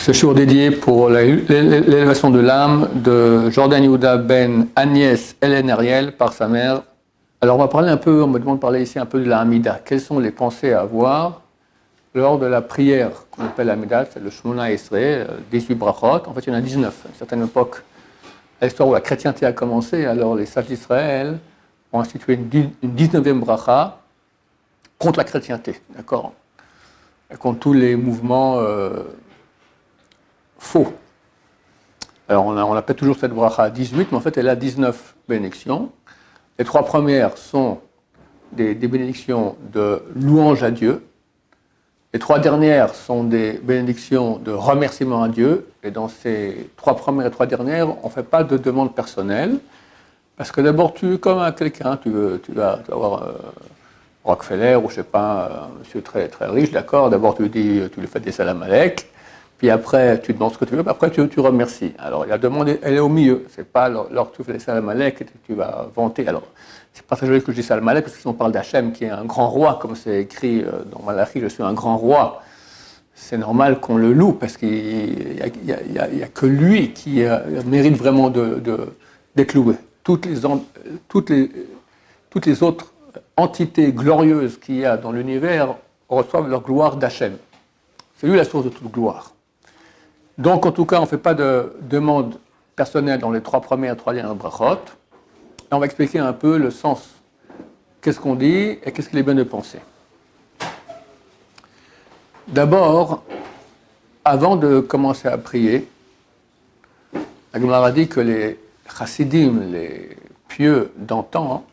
Ce jour dédié pour l'élévation de l'âme de Jordan Yehuda ben Agnès Hélène Ariel par sa mère. Alors on va parler un peu, on me demande de parler ici un peu de la Hamida. Quelles sont les pensées à avoir lors de la prière qu'on appelle la Hamida, c'est le Shmona Esrei, 18 brachot. En fait il y en a 19. À une certaine époque, à l'histoire où la chrétienté a commencé, alors les sages d'Israël ont institué une 19e bracha contre la chrétienté, d'accord, et contre tous les mouvements faux. Alors on appelle toujours cette bracha à 18, mais en fait elle a 19 bénédictions. Les trois premières sont des bénédictions de louange à Dieu. Les trois dernières sont des bénédictions de remerciement à Dieu. Et dans ces trois premières et trois dernières, on ne fait pas de demande personnelle. Parce que d'abord, comme à quelqu'un, tu vas avoir Rockefeller ou je ne sais pas, un monsieur très, très riche, d'accord. D'abord, tu lui fais des salam alek. Puis après, tu demandes ce que tu veux, puis après, tu remercies. Alors, la demande, elle est au milieu. Ce n'est pas lors que tu fais les salam alek que tu vas vanter. Alors, c'est pas très joli que je dise salam alek, parce que si on parle d'Hachem, qui est un grand roi, comme c'est écrit dans Malachi, je suis un grand roi, c'est normal qu'on le loue, parce qu'il n'y a que lui qui mérite vraiment d'être loué. Toutes les autres entités glorieuses qu'il y a dans l'univers reçoivent leur gloire d'Hachem. C'est lui la source de toute gloire. Donc, en tout cas, on ne fait pas de demande personnelle dans les trois premières et trois dernières brachot. Et on va expliquer un peu le sens. Qu'est-ce qu'on dit et qu'est-ce qu'il est bien de penser. D'abord, avant de commencer à prier, la Gemara dit que les chassidim, les pieux d'antan,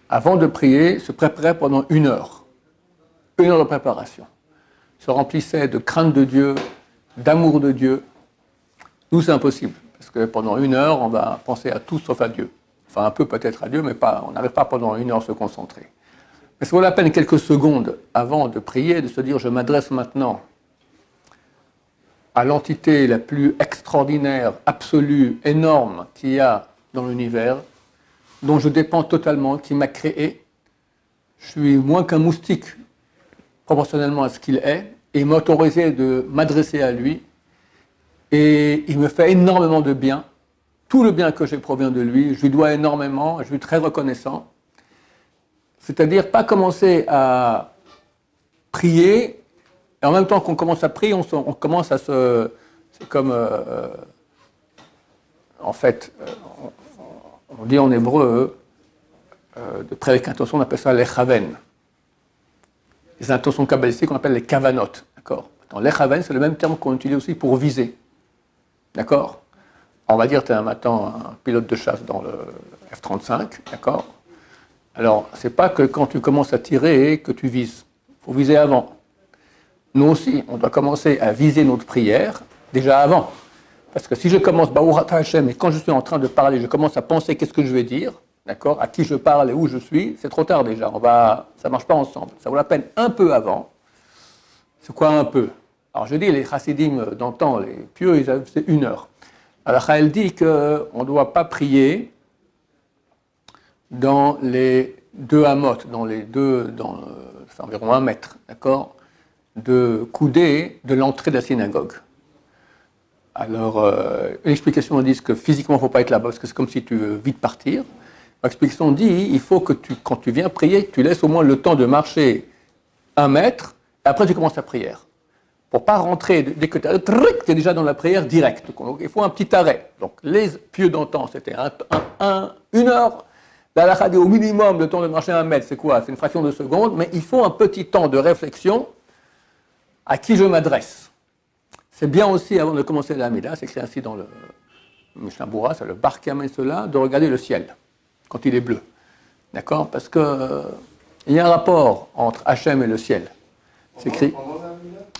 avant de prier, se préparaient pendant 1 heure. 1 heure de préparation. Se remplissaient de crainte de Dieu, d'amour de Dieu. Nous, c'est impossible, parce que pendant 1 heure, on va penser à tout sauf à Dieu. Enfin, un peu peut-être à Dieu, mais pas, on n'arrive pas pendant 1 heure à se concentrer. Mais ça vaut la peine quelques secondes avant de prier, de se dire, je m'adresse maintenant à l'entité la plus extraordinaire, absolue, énorme qu'il y a dans l'univers, dont je dépends totalement, qui m'a créé. Je suis moins qu'un moustique, proportionnellement à ce qu'il est, et il m'a autorisé de m'adresser à lui, et il me fait énormément de bien. Tout le bien que j'ai provient de lui, je lui dois énormément, je suis très reconnaissant. C'est-à-dire pas commencer à prier, et en même temps qu'on commence à prier, on commence à se... C'est comme... en fait, on dit en hébreu, de prier avec intention, on appelle ça l'echaven. Les intentions kabbalistiques qu'on appelle les kavanot, d'accord. L'echaven, c'est le même terme qu'on utilise aussi pour viser, d'accord. On va dire, tu es maintenant un pilote de chasse dans le F-35, d'accord. Alors, c'est pas que quand tu commences à tirer que tu vises. Il faut viser avant. Nous aussi, on doit commencer à viser notre prière déjà avant. Parce que si je commence, Baruch Hashem, et quand je suis en train de parler, je commence à penser qu'est-ce que je vais dire, d'accord, à qui je parle et où je suis, c'est trop tard déjà. Ça ne marche pas ensemble. Ça vaut la peine un peu avant. C'est quoi un peu? Alors je dis, les chassidim d'antan, les pieux, c'est 1 heure. Alors elle dit qu'on ne doit pas prier dans les 2 amot, c'est environ 1 mètre, d'accord, de coudée de l'entrée de la synagogue. Alors, l'explication dit que physiquement, il ne faut pas être là-bas, parce que c'est comme si tu veux vite partir. L'explication dit il faut que quand tu viens prier, tu laisses au moins le temps de marcher 1 mètre, et après tu commences ta prière. Pour ne pas rentrer, dès que tu es déjà dans la prière directe. Donc, il faut un petit arrêt. Donc, les pieux d'antan, c'était 1 heure. Là, la dit au minimum, le temps de marcher 1 mètre, c'est quoi? C'est une fraction de seconde, mais il faut un petit temps de réflexion à qui je m'adresse. C'est bien aussi, avant de commencer la Hamida, c'est écrit ainsi dans le Mishnah Berurah, c'est le bar qui amène cela, de regarder le ciel, quand il est bleu. D'accord? Parce que il y a un rapport entre Hachem et le ciel. C'est écrit...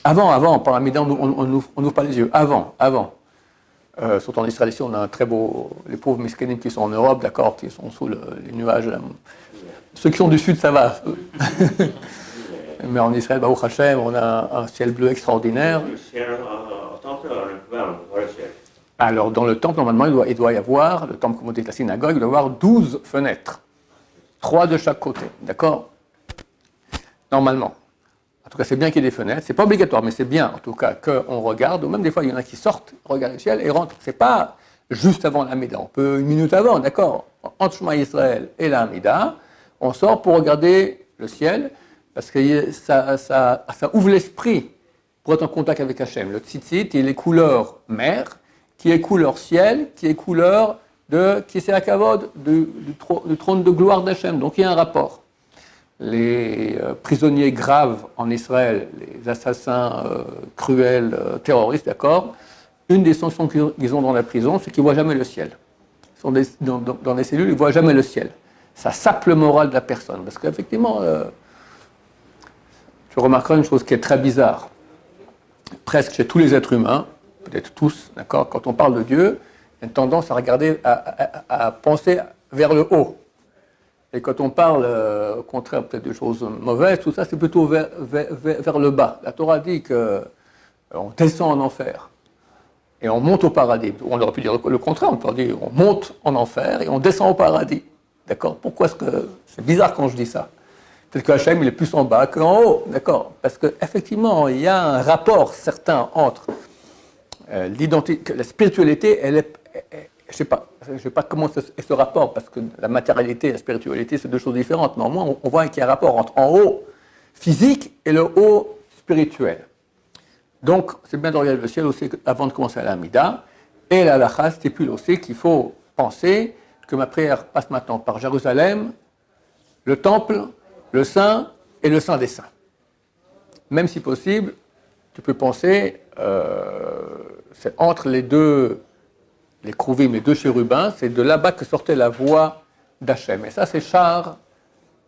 Avant, pendant la Hamida, on n'ouvre pas les yeux. Avant. Surtout en Israël, ici, on a un très beau... Les pauvres miskénim qui sont en Europe, d'accord, qui sont sous les nuages. Ceux qui sont du sud, ça va. Mais en Israël, Baruch Hashem, on a un ciel bleu extraordinaire. Alors, dans le temple, normalement, il doit y avoir, le temple, comme on dit, la synagogue, il doit y avoir 12 fenêtres. 3 de chaque côté, d'accord? Normalement. tout cas, c'est bien qu'il y ait des fenêtres. C'est pas obligatoire, mais c'est bien, en tout cas, qu'on regarde. Ou même des fois, il y en a qui sortent, regardent le ciel et rentrent. C'est pas juste avant l'Amida. On peut une minute avant, d'accord. Entre Shema Israël et l'Amida, on sort pour regarder le ciel, parce que ça ouvre l'esprit pour être en contact avec Hachem. Le tzitzit, il est couleur mer, qui est couleur ciel, qui est couleur qui c'est la kavod du trône de gloire d'Hachem. Donc il y a un rapport. Les prisonniers graves en Israël, les assassins cruels, terroristes, d'accord, une des sanctions qu'ils ont dans la prison, c'est qu'ils ne voient jamais le ciel. Ils sont dans des cellules, ils ne voient jamais le ciel. Ça sape le moral de la personne. Parce qu'effectivement, tu remarqueras une chose qui est très bizarre. Presque chez tous les êtres humains, peut-être tous, d'accord, quand on parle de Dieu, il y a une tendance à regarder, à penser vers le haut. Et quand on parle, au contraire, peut-être de choses mauvaises, tout ça, c'est plutôt vers le bas. La Torah dit qu'on descend en enfer et on monte au paradis. On aurait pu dire le contraire, on peut dire on monte en enfer et on descend au paradis. D'accord? Pourquoi est-ce que... C'est bizarre quand je dis ça. Peut-être que Hachem, il est plus en bas qu'en haut. D'accord? Parce qu'effectivement, il y a un rapport certain entre l'identité, la spiritualité, elle est... Je ne sais pas comment est ce rapport, parce que la matérialité et la spiritualité, c'est deux choses différentes. Mais au moins, on voit qu'il y a un rapport entre en haut physique et le haut spirituel. Donc, c'est bien de regarder le ciel aussi avant de commencer à l'Amida. Et la halakha stipule aussi qu'il faut penser que ma prière passe maintenant par Jérusalem, le temple, le Saint et le Saint des Saints. Même si possible, tu peux penser, c'est entre les Krouvim, les deux chérubins, c'est de là-bas que sortait la voix d'Hachem. Et ça, c'est Shar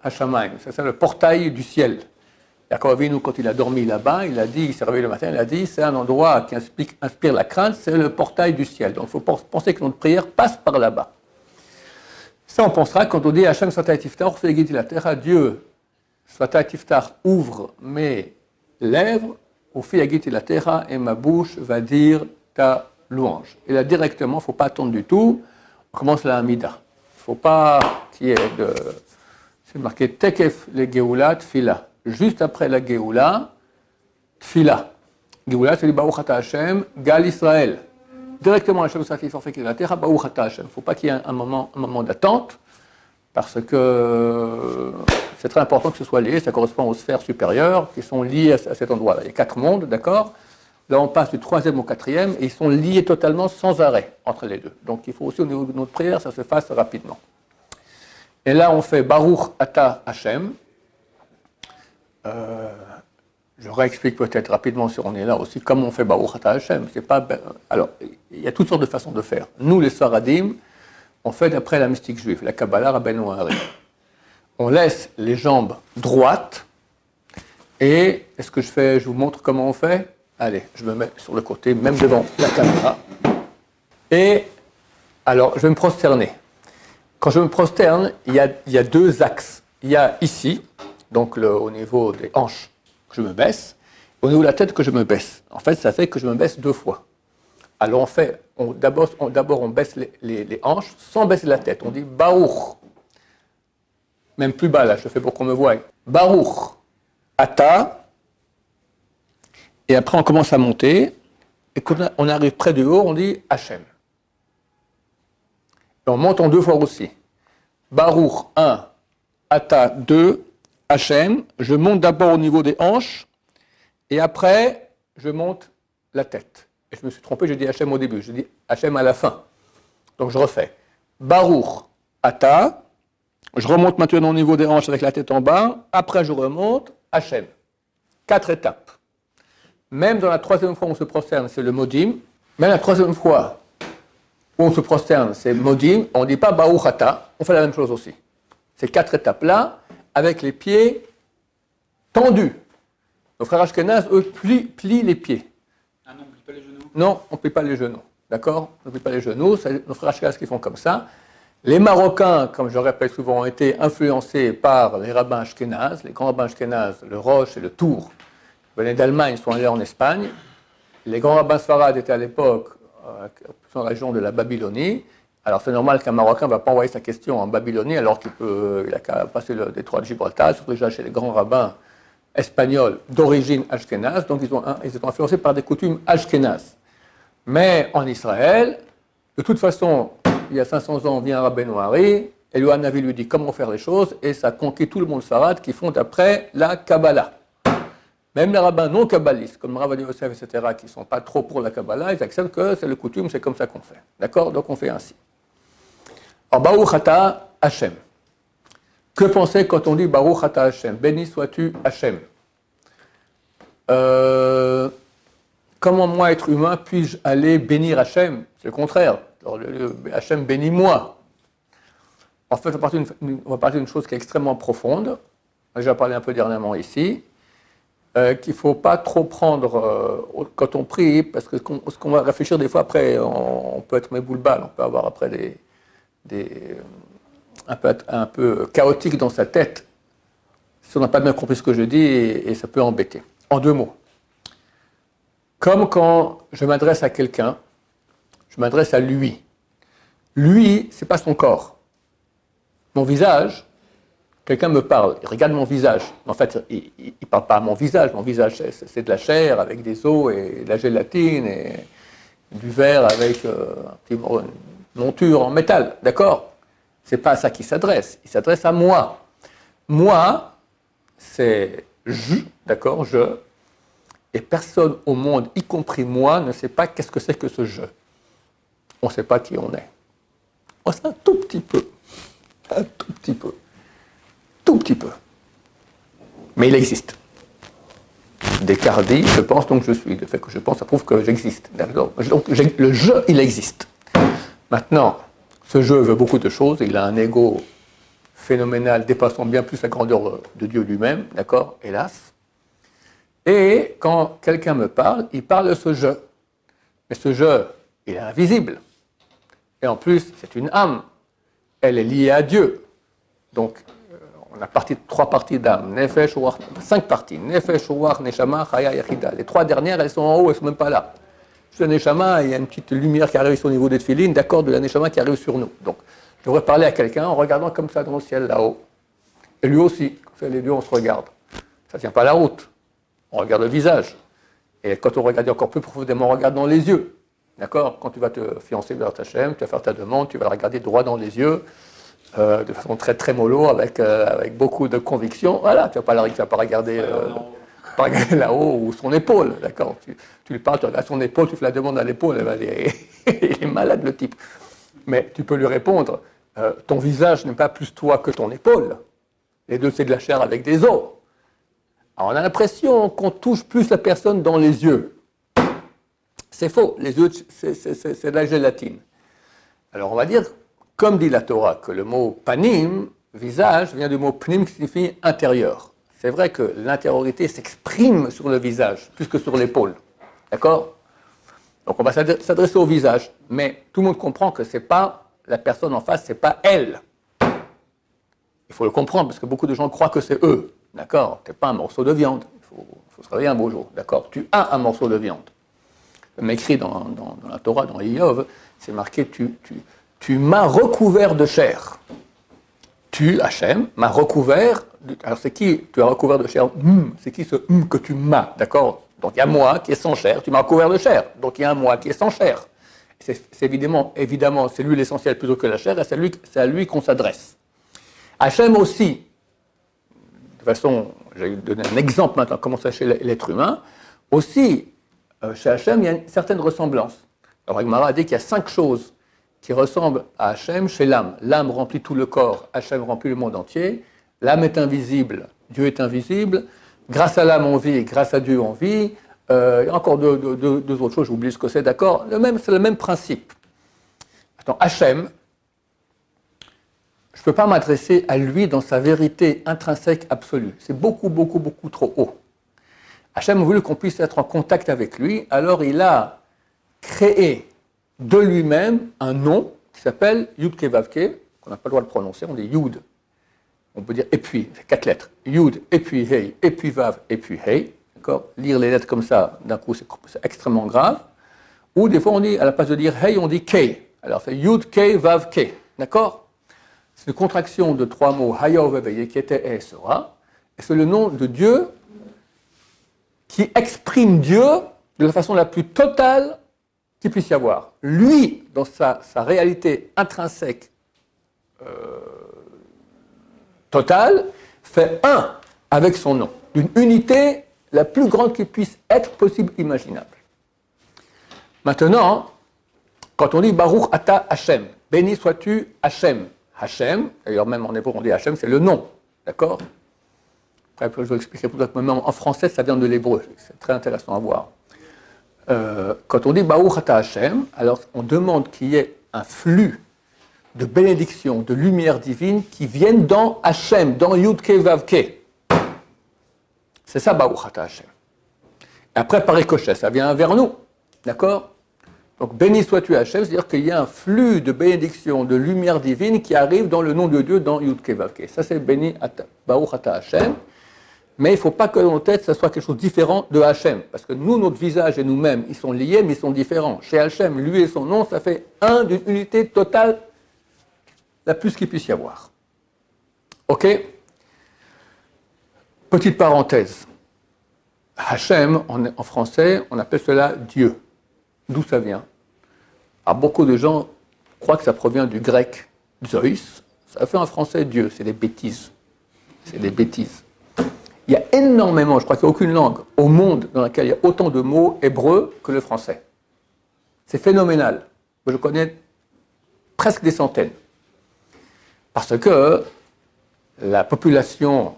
Hashamayim, c'est ça le portail du ciel. Yaakov Avinu, quand il a dormi là-bas, il s'est réveillé le matin, il a dit, c'est un endroit qui inspire la crainte, c'est le portail du ciel. Donc il faut penser que notre prière passe par là-bas. Ça, on pensera quand on dit Hachem Svatay Tiftar, la terre, Dieu, Svatay Tiftar, ouvre mes lèvres, au Fiagiti la terre, et ma bouche va dire ta louange. Et là, directement, il ne faut pas attendre du tout, on commence la Hamida. Il ne faut pas qu'il y ait de... C'est marqué Tekef le Geoula, Tfila. Juste après la Geoula, Tfila. Geoula, c'est le Baruch Ata Hashem, Gal Israël. Directement, Hashem Svatay Tiftar, la terre, Baruch Ata Hashem. Il ne faut pas qu'il y ait un moment d'attente, parce que c'est très important que ce soit lié, ça correspond aux sphères supérieures qui sont liées à cet endroit-là. Il y a 4 mondes, d'accord? Là, on passe du 3e au 4e et ils sont liés totalement sans arrêt entre les deux. Donc, il faut aussi, au niveau de notre prière, ça se fasse rapidement. Et là, on fait Baruch Ata Hashem. Je réexplique peut-être rapidement si on est là aussi comment on fait Baruch Ata Hashem. C'est pas... Alors, il y a toutes sortes de façons de faire. Nous, les Sfaradim, on fait d'après la mystique juive, la Kabbalah Rabbeinu Hari. On laisse les jambes droites et est-ce que je vous montre comment on fait? Allez, je me mets sur le côté, même devant la caméra. Et alors, je vais me prosterner. Quand je me prosterne, il y a 2 axes. Il y a ici, donc au niveau des hanches, que je me baisse, au niveau de la tête, que je me baisse. En fait, ça fait que je me baisse 2 fois. Alors, d'abord, on baisse les hanches sans baisser la tête. On dit Baruch. Même plus bas, là, je fais pour qu'on me voie. Baruch Ata. Et après, on commence à monter. Et quand on arrive près du haut, on dit Hachem. Et on monte en 2 fois aussi. Baruch 1, Ata 2, Hachem. Je monte d'abord au niveau des hanches. Et après, je monte la tête. Et je me suis trompé, j'ai dit Hachem au début. Je dis Hachem à la fin. Donc je refais. Baruch Ata. Je remonte maintenant au niveau des hanches avec la tête en bas. Après, je remonte Hachem. 4 étapes. Même dans la 3e fois où on se prosterne, c'est le Modim. Même la 3e fois où on se prosterne, c'est Modim. On ne dit pas Baruch Ata. On fait la même chose aussi. Ces 4 étapes-là, avec les pieds tendus. Nos frères Ashkenaz, eux, plient les pieds. Ah non, on ne plie pas les genoux? Non, on ne plie pas les genoux. D'accord? On ne plie pas les genoux. C'est nos frères Ashkenaz qui font comme ça. Les Marocains, comme je le répète souvent, ont été influencés par les rabbins Ashkenaz. Les grands rabbins Ashkenaz, le Roche et le Tour, venaient d'Allemagne, sont allés en Espagne. Les grands rabbins Sfarad étaient à l'époque dans la région de la Babylonie. Alors c'est normal qu'un Marocain ne va pas envoyer sa question en Babylonie alors qu'il a qu'à passer le détroit de Gibraltar, surtout déjà chez les grands rabbins espagnols d'origine ashkénaze, donc ils étaient influencés par des coutumes ashkénazes. Mais en Israël, de toute façon, il y a 500 ans, vient Rabbeinu Ari, et le Hanavi lui dit comment faire les choses, et ça conquit tout le monde sarade qui font d'après la Kabbalah. Même les rabbins non kabbalistes, comme Rav Yosef, etc., qui ne sont pas trop pour la Kabbalah, ils acceptent que c'est le coutume, c'est comme ça qu'on fait. D'accord? Donc on fait ainsi. Alors, Baruch Ata Hashem. Que penser quand on dit Baruch Ata Hashem? Béni sois-tu Hashem. Comment moi, être humain, puis-je aller bénir Hashem? C'est le contraire. Alors, Hashem bénis-moi. En fait, on va parler d'une chose qui est extrêmement profonde. J'ai déjà parlé un peu dernièrement ici. Qu'il ne faut pas trop prendre quand on prie, parce que ce qu'on va réfléchir des fois après, on peut être méboulbal, on peut avoir après un peu chaotique dans sa tête, si on n'a pas bien compris ce que je dis, et ça peut embêter. En 2 mots. Comme quand je m'adresse à quelqu'un, je m'adresse à lui. Lui, ce n'est pas son corps. Mon visage, quelqu'un me parle, il regarde mon visage. En fait, il ne parle pas à mon visage. Mon visage, c'est de la chair avec des os et de la gélatine et du verre avec une monture en métal. D'accord? Ce n'est pas à ça qu'il s'adresse. Il s'adresse à moi. Moi, c'est je, d'accord, je. Et personne au monde, y compris moi, ne sait pas qu'est-ce que c'est que ce je. On ne sait pas qui on est. On sait un tout petit peu. Un tout petit peu. Tout petit peu. Mais il existe. Descartes dit, je pense donc je suis. Le fait que je pense, ça prouve que j'existe. Donc le je, il existe. Maintenant, ce je veut beaucoup de choses. Il a un ego phénoménal dépassant bien plus la grandeur de Dieu lui-même, d'accord, hélas. Et quand quelqu'un me parle, il parle de ce je. Mais ce je, il est invisible. Et en plus, c'est une âme. Elle est liée à Dieu. Donc, on a 3 parties d'âme, Nefesh, Ruach, 5 parties, Nefesh, Ruach, Neshama, Chaya, Yachida. Les 3 dernières, elles sont en haut, elles ne sont même pas là. Sur le Neshama, il y a une petite lumière qui arrive sur le niveau des Tfilines, d'accord, de la Neshama qui arrive sur nous. Donc, je devrais parler à quelqu'un en regardant comme ça dans le ciel là-haut. Et lui aussi, les deux, on se regarde. Ça ne tient pas la route. On regarde le visage. Et quand on regarde encore plus profondément, on regarde dans les yeux. D'accord? Quand tu vas te fiancer vers ta Hachem, tu vas faire ta demande, tu vas la regarder droit dans les yeux. De façon très très mollo, avec beaucoup de conviction. Voilà, tu ne vas pas regarder là-haut ou son épaule, d'accord, tu lui parles, tu regardes son épaule, tu fais la demande à l'épaule, il est malade le type. Mais tu peux lui répondre, ton visage n'est pas plus toi que ton épaule. Les deux, c'est de la chair avec des os. Alors on a l'impression qu'on touche plus la personne dans les yeux. C'est faux, les yeux, c'est de la gélatine. Alors on va dire, comme dit la Torah, que le mot panim, visage, vient du mot pnim qui signifie intérieur. C'est vrai que l'intériorité s'exprime sur le visage, plus que sur l'épaule. D'accord? Donc on va s'adresser au visage, mais tout le monde comprend que ce n'est pas la personne en face, ce n'est pas elle. Il faut le comprendre, parce que beaucoup de gens croient que c'est eux. D'accord? Tu n'es pas un morceau de viande. Il faut se réveiller un beau jour. D'accord? Tu as un morceau de viande. Comme écrit dans la Torah, dans Iyov, c'est marqué tu m'as recouvert de chair. Tu, Hachem, m'as recouvert. Alors c'est qui tu as recouvert de chair? C'est qui ce que tu m'as? D'accord? Donc il y a moi qui est sans chair, tu m'as recouvert de chair. Donc il y a un moi qui est sans chair. C'est évidemment, c'est lui l'essentiel plutôt que la chair, et c'est à lui qu'on s'adresse. Hachem aussi, de toute façon, je vais donner un exemple maintenant, comment ça chez l'être humain, aussi, chez Hachem, il y a une certaine ressemblance. Alors Gemara a dit qu'il y a 5 choses qui ressemblent à Hachem chez l'âme. L'âme remplit tout le corps, Hachem remplit le monde entier. L'âme est invisible, Dieu est invisible. Grâce à l'âme on vit, grâce à Dieu on vit. Il y a encore deux autres choses, j'oublie ce que c'est, d'accord? C'est le même principe. Attends, Hachem, je ne peux pas m'adresser à lui dans sa vérité intrinsèque absolue. C'est beaucoup, beaucoup, beaucoup trop haut. Hachem a voulu qu'on puisse être en contact avec lui, alors il a créé de lui-même un nom qui s'appelle Yud Ke Vav Ke, qu'on n'a pas le droit de prononcer, on dit Yud. On peut dire et puis, c'est 4 lettres. Yud, et puis Hey, et puis Vav, et puis Hey. D'accord? Lire les lettres comme ça, d'un coup, c'est extrêmement grave. Ou des fois, on dit, à la place de dire Hey, on dit Ke. Alors, c'est Yud Ke Vav Ke. D'accord? C'est une contraction de 3 mots, Hayav Veye, qui était et sera. Et c'est le nom de Dieu qui exprime Dieu de la façon la plus totale qu'il puisse y avoir. Lui, dans sa réalité intrinsèque totale, fait un avec son nom, d'une unité la plus grande qui puisse être possible, imaginable. Maintenant, quand on dit Baruch Ata Hashem, béni sois-tu Hashem. Hashem, d'ailleurs même en hébreu on dit Hashem, c'est le nom, d'accord? Après, je vais vous expliquer plus exactement. En français, ça vient de l'hébreu, c'est très intéressant à voir. Quand on dit Baruch Ata Hashem, alors on demande qu'il y ait un flux de bénédiction, de lumière divine qui viennent dans Hashem, dans Yud Ke Vav Ke. C'est ça Baruch Ata Hashem. Et après, par ricochet, ça vient vers nous, d'accord? Donc, béni sois-tu Hashem, c'est-à-dire qu'il y a un flux de bénédiction, de lumière divine qui arrive dans le nom de Dieu, dans Yud Ke Vav Ke. Ça, c'est béni Baruch Ata Hashem. Mais il ne faut pas que dans nos têtes, ça soit quelque chose de différent de Hachem. Parce que nous, notre visage et nous-mêmes, ils sont liés, mais ils sont différents. Chez Hachem, lui et son nom, ça fait un d'une unité totale, la plus qu'il puisse y avoir. Ok? Petite parenthèse. Hachem, en français, on appelle cela Dieu. D'où ça vient? Alors, beaucoup de gens croient que ça provient du grec Zeus. Ça fait en français Dieu. C'est des bêtises. C'est des bêtises. Il y a énormément, je crois qu'il n'y a aucune langue au monde dans laquelle il y a autant de mots hébreux que le français. C'est phénoménal. Je connais presque des centaines. Parce que la population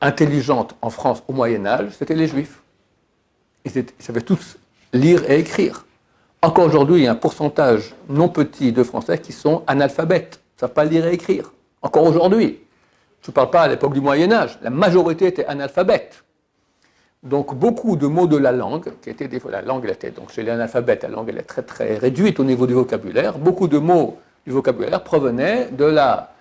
intelligente en France au Moyen-Âge, c'était les Juifs. Ils savaient tous lire et écrire. Encore aujourd'hui, il y a un pourcentage non petit de Français qui sont analphabètes, ne savent pas lire et écrire. Encore aujourd'hui. Je ne parle pas à l'époque du Moyen-Âge, la majorité était analphabète. Donc beaucoup de mots de la langue, qui étaient des fois, la langue elle était, donc chez les analphabètes, la langue elle est très très réduite au niveau du vocabulaire, beaucoup de mots du vocabulaire provenaient de la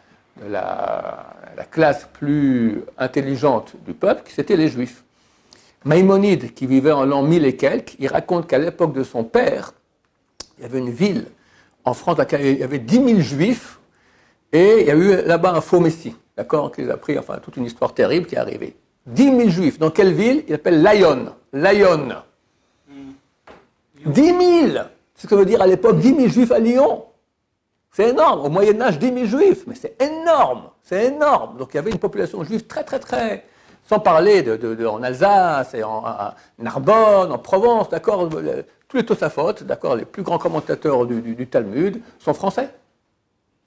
classe plus intelligente du peuple, qui c'était les Juifs. Maïmonide, qui vivait en l'an 1000 et quelques, il raconte qu'à l'époque de son père, il y avait une ville en France dans laquelle il y avait 10 000 Juifs, et il y a eu là-bas un faux messie. D'accord, qui les a pris, enfin, toute une histoire terrible qui est arrivée. 10 000 Juifs, dans quelle ville? Il appelle Lyon. Lyon. 10 000! C'est ce que veut dire à l'époque 10 000 Juifs à Lyon. C'est énorme. Au Moyen-Âge, 10 000 Juifs, mais c'est énorme. C'est énorme. Donc il y avait une population juive très, très, très. Sans parler en Alsace, et en Narbonne, en Provence, d'accord? Tous les Tosafot, d'accord? Les plus grands commentateurs du Talmud sont français.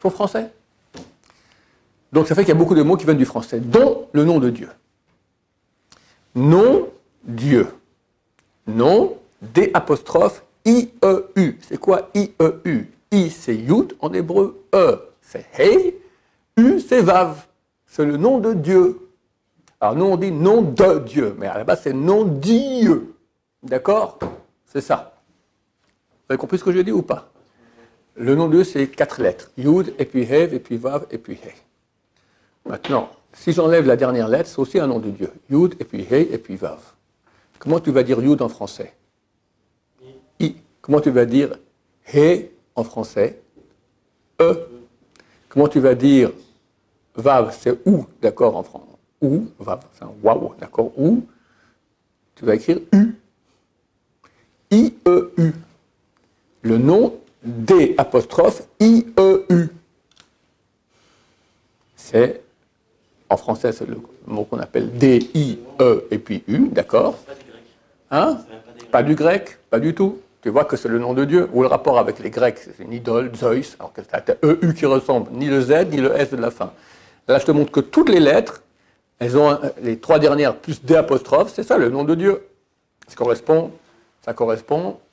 Sont français. Donc ça fait qu'il y a beaucoup de mots qui viennent du français, dont le nom de Dieu. Nom, Dieu. Nom, D', I-E-U. C'est quoi I-E-U? I, c'est Yud en hébreu, E, c'est Hey, U, c'est Vav. C'est le nom de Dieu. Alors nous on dit nom de Dieu, mais à la base c'est nom Dieu. D'accord? C'est ça. Vous avez compris ce que je dis ou pas? Le nom de Dieu c'est 4 lettres. Yud, et puis Hev, et puis Vav, et puis Hey. Maintenant, si j'enlève la dernière lettre, c'est aussi un nom de Dieu. Yud, et puis Hey, et puis Vav. Comment tu vas dire Yud en français? I. Comment tu vas dire Hey en français? E. Comment tu vas dire Vav, c'est ou, d'accord, en français? Ou, Vav, c'est un waouh, d'accord? Ou, tu vas écrire U. I-E-U. Le nom D', I-E-U. C'est en français, c'est le mot qu'on appelle D-I-E et puis U, d'accord? Hein? Pas du grec, pas du tout. Tu vois que c'est le nom de Dieu. Ou le rapport avec les Grecs, c'est une idole, Zeus, alors que c'est E-U qui ressemble, ni le Z, ni le S de la fin. Là, je te montre que toutes les lettres, elles ont les 3 dernières plus D', c'est ça le nom de Dieu. Ça correspond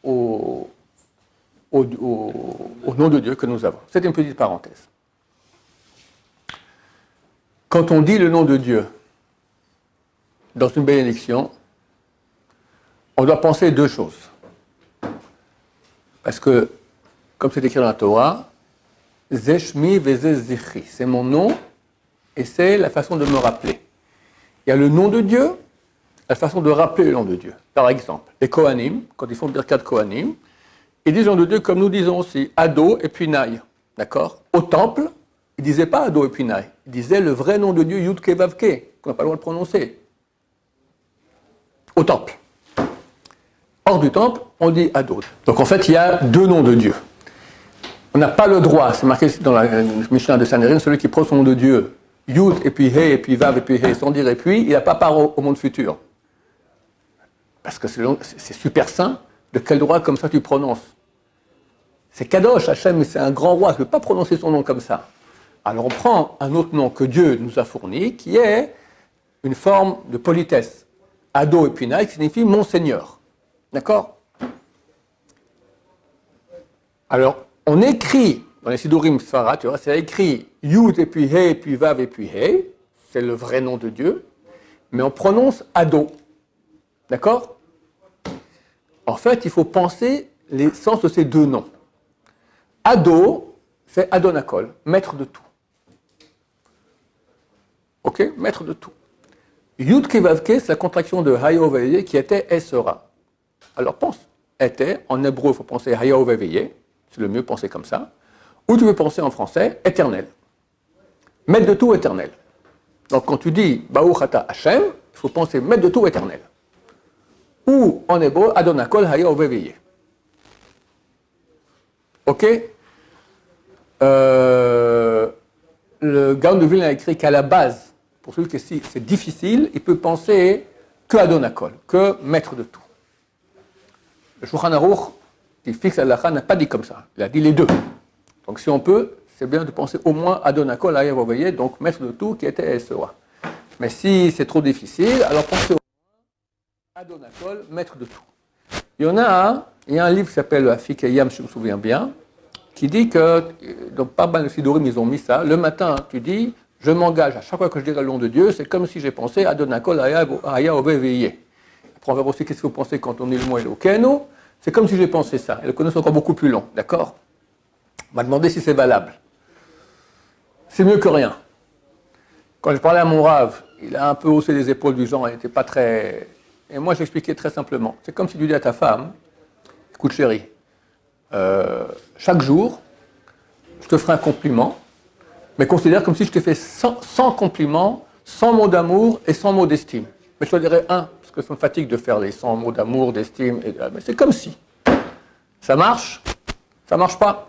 au nom de Dieu que nous avons. C'est une petite parenthèse. Quand on dit le nom de Dieu dans une bénédiction, on doit penser 2 choses. Parce que, comme c'est écrit dans la Torah, Zeshmi veze zichri, c'est mon nom et c'est la façon de me rappeler. Il y a le nom de Dieu, la façon de rappeler le nom de Dieu. Par exemple, les Kohanim, quand ils font Birkat Kohanim, ils disent le nom de Dieu comme nous disons aussi, Ado et puis Naï. D'accord? Au temple, ils ne disaient pas Ado et puis Naï. Ils disaient le vrai nom de Dieu, Yud Ke Vav Ke, qu'on n'a pas le droit de prononcer. Au temple. hors du temple, on dit Ado. Donc en fait, il y a deux noms de Dieu. On n'a pas le droit, c'est marqué dans la Mishnah de Sanhédrin, celui qui prend son nom de Dieu, Yud et puis He et puis Vav et puis He, sans dire et puis, il n'a pas part au monde futur. Parce que c'est super saint, de quel droit comme ça tu prononces? C'est Kadosh, Hachem, c'est un grand roi, tu ne peux pas prononcer son nom comme ça. Alors on prend un autre nom que Dieu nous a fourni, qui est une forme de politesse. Ado et Pinay, qui signifie mon Seigneur. D'accord? Alors, on écrit, dans les Sidurim Sfara, tu vois, c'est écrit Yud et puis He et puis Vav et puis He, c'est le vrai nom de Dieu, mais on prononce Ado. D'accord? En fait, il faut penser les sens de ces deux noms. Ado, c'est Adonakol, maître de tout. Ok? Maître de tout. Yud Kevavke, c'est la contraction de Hayoveye qui était Esera. Alors pense, était, en hébreu, il faut penser Hayoveye, c'est le mieux penser comme ça. Ou tu veux penser en français, éternel. Maître de tout, éternel. Donc quand tu dis Baruch Ata Hashem, il faut penser maître de tout, éternel. Ou en hébreu, Adonakol Hayoveye. Ok? Le Gaon de Vilna a écrit qu'à la base, pour celui qui c'est difficile, il peut penser que Adonakol, que maître de tout. Le Shulchan Aruch, qui fixe l'halakha, n'a pas dit comme ça. Il a dit les deux. Donc si on peut, c'est bien de penser au moins Adonakol, Hayavoveye, donc maître de tout, qui était Esera. Mais si c'est trop difficile, alors pensez au moins Adonakol, maître de tout. Il y a un livre qui s'appelle Afik Yam, si je me souviens bien, qui dit que, donc pas mal de Sidurim, ils ont mis ça, le matin, tu dis, je m'engage, à chaque fois que je dirai le nom de Dieu, c'est comme si j'ai pensé à Adonakol, Hayavoveye. Après, on verra aussi qu'est-ce que vous pensez quand on dit le mot Elokeno, c'est comme si j'ai pensé ça. Et le Elokeno, c'est encore beaucoup plus long, d'accord? On m'a demandé si c'est valable. C'est mieux que rien. Quand je parlais à mon Rav, il a un peu haussé les épaules du genre, il n'était pas très... Et moi, j'expliquais très simplement. C'est comme si tu dis à ta femme, écoute chérie, chaque jour, je te ferai un compliment, mais considère comme si je t'ai fait 100 compliments, 100 mots d'amour et 100 mots d'estime. Mais je te dirais un, parce que ça me fatigue de faire les 100 mots d'amour, d'estime, mais c'est comme si. Ça marche? Ça marche pas.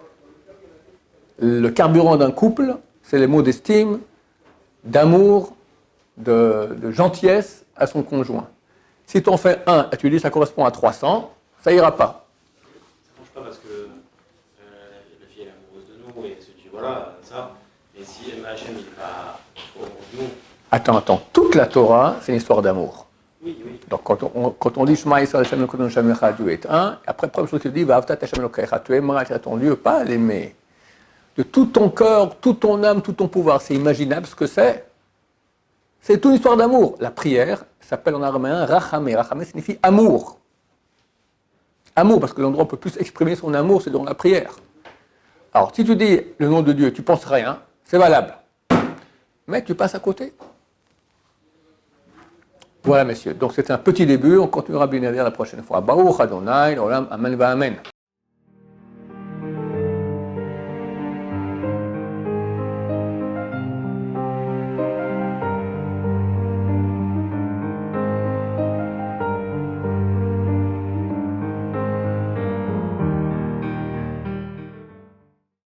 Le carburant d'un couple, c'est les mots d'estime, d'amour, de gentillesse à son conjoint. Si tu en fais un et tu dis que ça correspond à 300, ça ira pas. Ça ne marche pas parce que la fille elle est amoureuse de nous et elle se dit voilà, ça. Et si Hachem n'est pas amoureux de nous. Attends. Toute la Torah, c'est une histoire d'amour. Oui. Donc quand on dit Shema Yisrael Hashem Elokeinu Hashem Echad, Dieu est un, après première chose qu'il dit, Va'avta Hashem Elokecha, tu aimeras ton Dieu, pas à l'aimer. De tout ton cœur, toute ton âme, tout ton pouvoir. C'est imaginable ce que c'est. C'est toute une histoire d'amour. La prière s'appelle en araméen Rachamé. Rachamé signifie amour. Amour, parce que l'endroit où on peut plus exprimer son amour, c'est dans la prière. Alors, si tu dis le nom de Dieu, tu penses rien, c'est valable. Mais tu passes à côté. Voilà, messieurs. Donc, c'est un petit début. On continuera bien la prochaine fois. Baruch Adonai, Olam, Amen, va Amen.